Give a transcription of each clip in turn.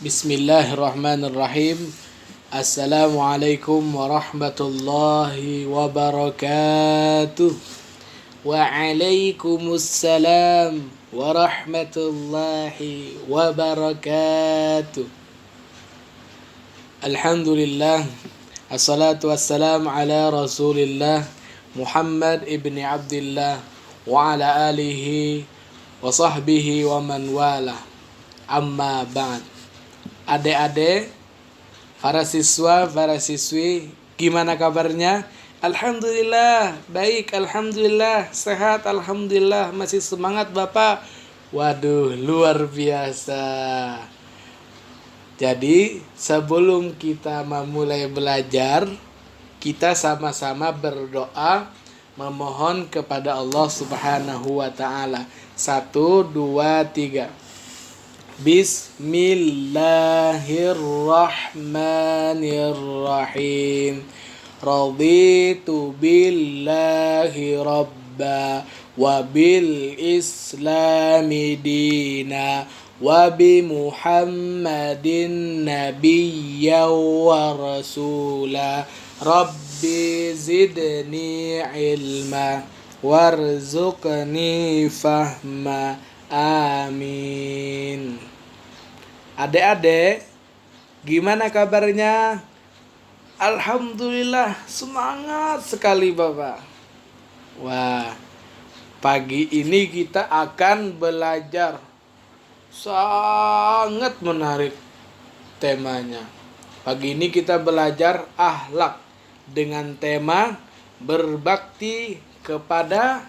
Bismillahirrahmanirrahim. Assalamualaikum warahmatullahi wabarakatuh. Waalaikumsalam warahmatullahi wabarakatuh. Alhamdulillah. Assalatu wassalamu ala Rasulillah Muhammad ibni Abdillah wa ala alihi wa sahbihi wa man wala. Amma ba'd. Adik-adik, para siswa, para siswi, gimana kabarnya? Alhamdulillah, baik, alhamdulillah, sehat, alhamdulillah, masih semangat Bapak. Waduh, luar biasa. Jadi, sebelum kita memulai belajar, kita sama-sama berdoa memohon kepada Allah Subhanahu wa taala. 1, 2, 3. Bismillahirrahmanirrahim. Raditu billahi rabba wa bil islami dina wa bi Muhammadin nabiyya wa rasula. Rabbi zidni ilma warzuqni fahma. Amin. Adik-adik, gimana kabarnya? Alhamdulillah, semangat sekali Bapak. Wah, pagi ini kita akan belajar. Sangat menarik temanya. Pagi ini kita belajar akhlak dengan tema berbakti kepada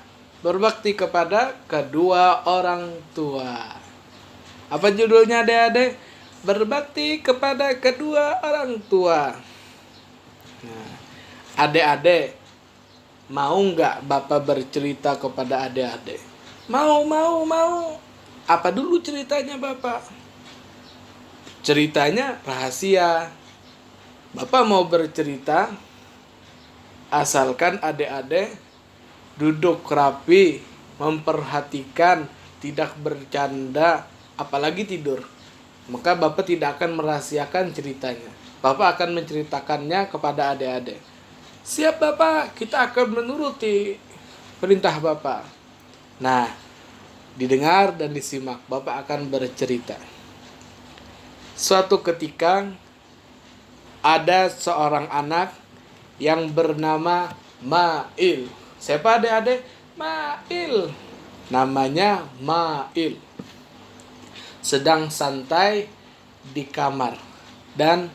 kedua orang tua. Apa judulnya adik-adik? Berbakti kepada kedua orang tua. Nah, adik-adik, mau nggak Bapak bercerita kepada adik-adik? Mau. Apa dulu ceritanya Bapak? Ceritanya rahasia. Bapak mau bercerita, asalkan adik-adik duduk rapi, memperhatikan, tidak bercanda, apalagi tidur. Maka Bapak tidak akan merahasiakan ceritanya. Bapak akan menceritakannya kepada adik-adik. Siap Bapak, kita akan menuruti perintah Bapak. Nah, didengar dan disimak. Bapak akan bercerita. Suatu ketika ada seorang anak yang bernama Mail. Siapa adik-adik? Mail. Namanya Mail. Sedang santai di kamar dan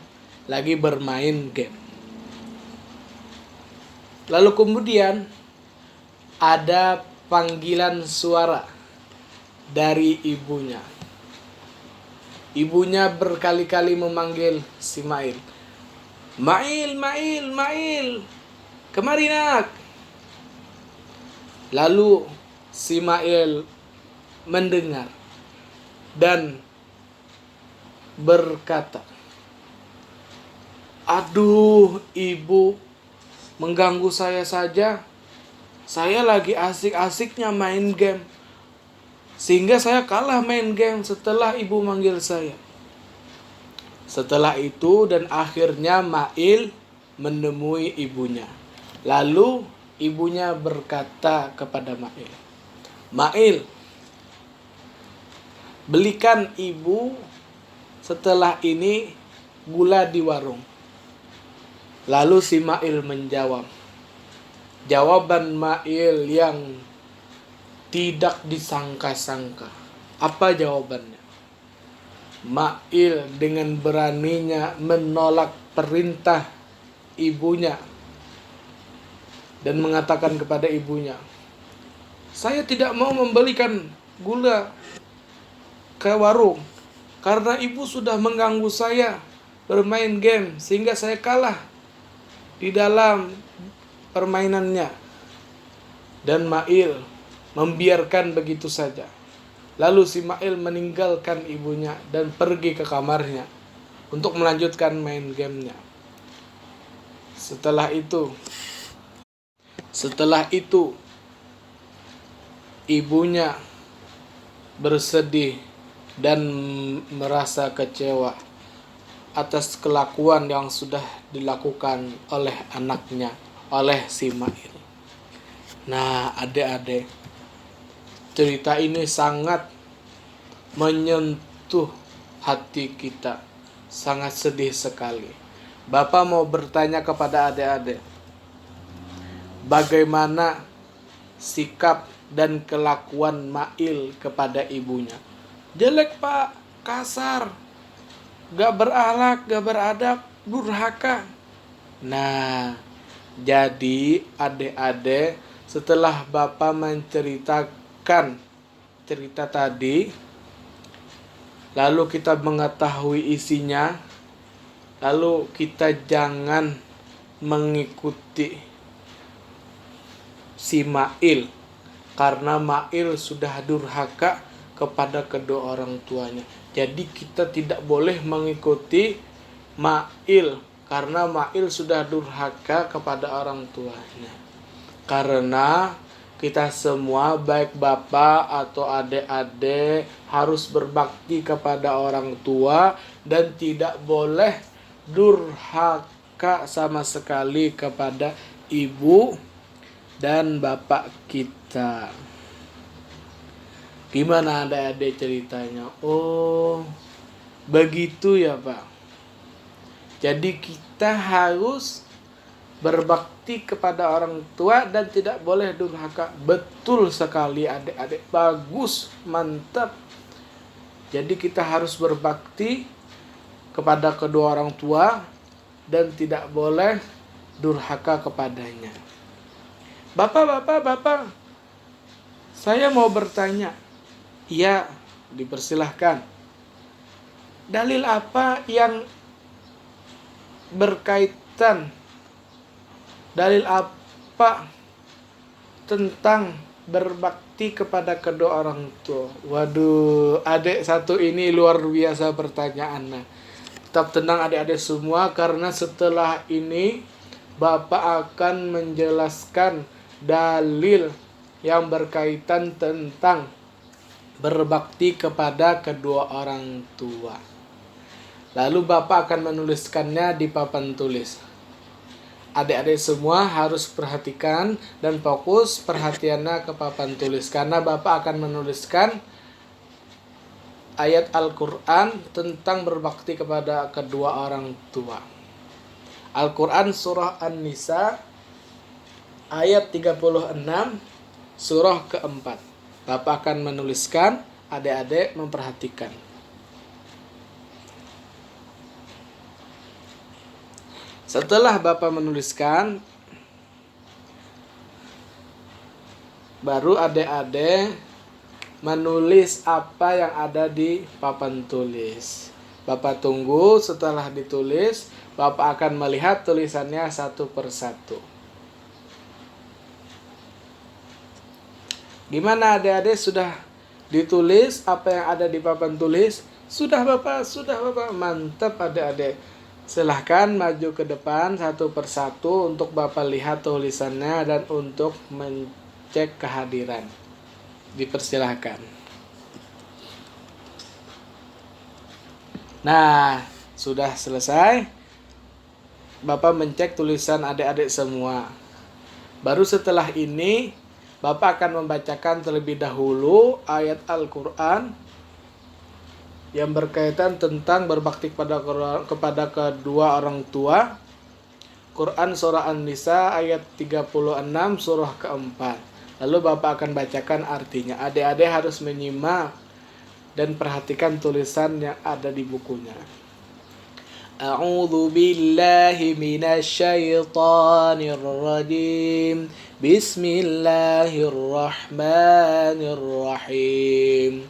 lagi bermain game. Lalu kemudian ada panggilan suara dari ibunya. Ibunya berkali-kali memanggil si Mail. Mail. Kemari nak. Lalu si Mail mendengar dan berkata, "Aduh, ibu mengganggu saya saja. Saya lagi asik-asiknya main game. Sehingga saya kalah main game setelah ibu manggil saya." Setelah itu dan akhirnya Mail menemui ibunya. Lalu ibunya berkata kepada Mail, "Mail, belikan ibu setelah ini gula di warung." Lalu si Mail menjawab. Jawaban Mail yang tidak disangka-sangka. Apa jawabannya? Mail dengan beraninya menolak perintah ibunya dan mengatakan kepada ibunya, "Saya tidak mau membelikan gula ke warung karena ibu sudah mengganggu saya bermain game sehingga saya kalah di dalam permainannya." Dan Mail membiarkan begitu saja. Lalu si Mail meninggalkan ibunya dan pergi ke kamarnya untuk melanjutkan main gamenya. Setelah itu ibunya bersedih dan merasa kecewa. atas kelakuan yang sudah dilakukan oleh anaknya, oleh si Mail. Nah, adik-adik, cerita ini sangat menyentuh hati kita, sangat sedih sekali. Bapak mau bertanya kepada adik-adik, bagaimana sikap dan kelakuan Mail kepada ibunya? Jelek pak, kasar, gak berakhlak, gak beradab, durhaka. Nah, jadi adik-adik, setelah Bapak menceritakan cerita tadi, lalu kita mengetahui isinya, lalu kita jangan mengikuti si Mail, karena Mail sudah durhaka kepada kedua orang tuanya. Jadi kita tidak boleh mengikuti Mail, karena Mail sudah durhaka kepada orang tuanya. Karena kita semua, baik bapak atau adik-adik, harus berbakti kepada orang tua dan tidak boleh durhaka sama sekali kepada ibu dan bapak kita. Gimana adik-adik ceritanya? Oh, begitu ya Pak. Jadi kita harus berbakti kepada orang tua dan tidak boleh durhaka. Betul sekali adik-adik. Bagus, mantap. Jadi kita harus berbakti kepada kedua orang tua dan tidak boleh durhaka kepadanya. Bapak, saya mau bertanya. Iya, dipersilahkan. Dalil apa yang berkaitan, dalil apa tentang berbakti kepada kedua orang tua? Waduh, adik satu ini luar biasa pertanyaannya. Tetap tenang adik-adik semua, karena setelah ini Bapak akan menjelaskan dalil yang berkaitan tentang berbakti kepada kedua orang tua. Lalu Bapak akan menuliskannya di papan tulis. Adik-adik semua harus perhatikan dan fokus perhatiannya ke papan tulis, karena Bapak akan menuliskan ayat Al-Quran tentang berbakti kepada kedua orang tua. Al-Quran surah An-Nisa ayat 36, surah keempat. Bapak akan menuliskan, adik-adik memperhatikan. Setelah Bapak menuliskan, baru adik-adik menulis apa yang ada di papan tulis. Bapak tunggu, setelah ditulis, Bapak akan melihat tulisannya satu persatu. Gimana adik-adik, sudah ditulis apa yang ada di papan tulis? Sudah Bapak, mantap adik-adik. Silahkan maju ke depan satu persatu untuk Bapak lihat tulisannya dan untuk mencek kehadiran. Dipersilahkan. Nah, sudah selesai. Bapak mencek tulisan adik-adik semua. Baru setelah ini Bapak akan membacakan terlebih dahulu ayat Al-Quran yang berkaitan tentang berbakti kepada kedua orang tua. Quran surah An-Nisa ayat 36, surah keempat. Lalu Bapak akan bacakan artinya. Adik-adik harus menyimak dan perhatikan tulisan yang ada di bukunya. A'udzu billahi minasyaitonir rajim. Bismillahirrahmanirrahim.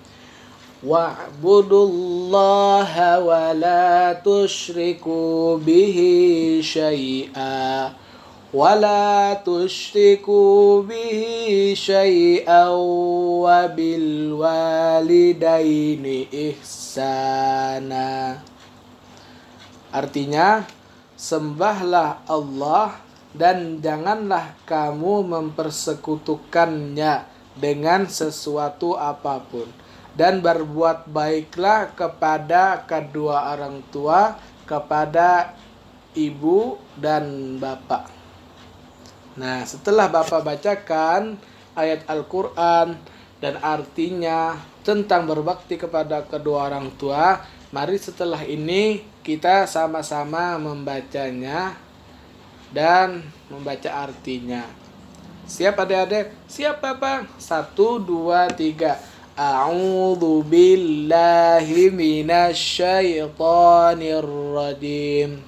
Wa'budullaha wa la tusyriku bihi syai'a wa la tusyriku bihi syai'an wa bil walidaini ihsana. Artinya, sembahlah Allah dan janganlah kamu mempersekutukannya dengan sesuatu apapun. Dan berbuat baiklah kepada kedua orang tua kepada ibu dan bapak. Nah, setelah bapak bacakan ayat Al-Quran dan artinya tentang berbakti kepada kedua orang tua, mari setelah ini kita sama-sama membacanya dan membaca artinya. Siap adik-adik? Siap Bapak? 1, 2, 3. A'udzu billahi minasyaitonir rajim.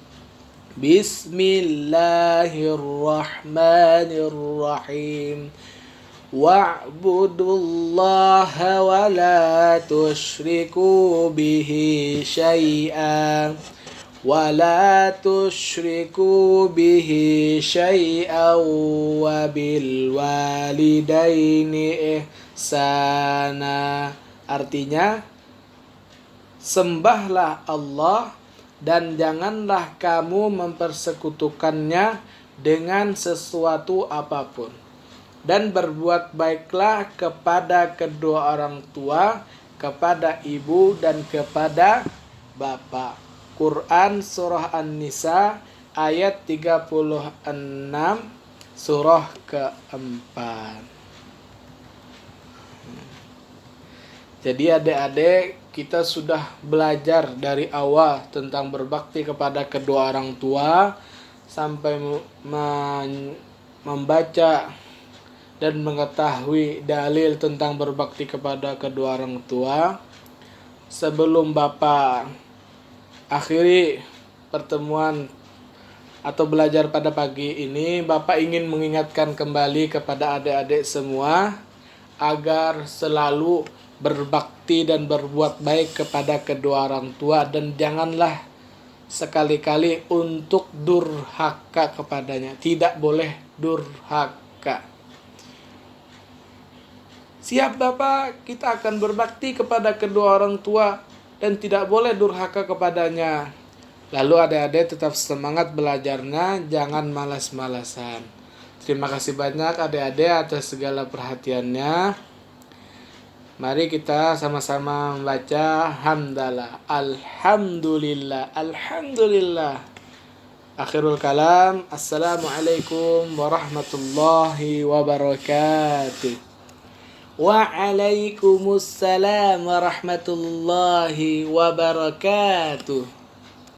Bismillahirrahmanirrahim. Wa'budullaha wa la tusyriku bihi syai'an wa la tusyriku bihi syai'an wa bil walidaini ihsana. Artinya, sembahlah Allah dan janganlah kamu mempersekutukannya dengan sesuatu apapun. Dan berbuat baiklah kepada kedua orang tua, kepada ibu dan kepada bapak. Quran Surah An-Nisa ayat 36, surah keempat. Jadi adik-adik, kita sudah belajar dari awal tentang berbakti kepada kedua orang tua sampai membaca dan mengetahui dalil tentang berbakti kepada kedua orang tua. Sebelum Bapak akhiri pertemuan atau belajar pada pagi ini, Bapak ingin mengingatkan kembali kepada adik-adik semua agar selalu berbakti dan berbuat baik kepada kedua orang tua, dan janganlah sekali-kali untuk durhaka kepadanya. Tidak boleh durhaka. Siap Bapak, kita akan berbakti kepada kedua orang tua dan tidak boleh durhaka kepadanya. Lalu adik-adik tetap semangat belajarnya, jangan malas-malasan. Terima kasih banyak adik-adik atas segala perhatiannya. Mari kita sama-sama membaca hamdalah. Alhamdulillah. Alhamdulillah. Akhirul kalam. Assalamualaikum warahmatullahi wabarakatuh. Waalaikumsalam warahmatullahi wabarakatuh.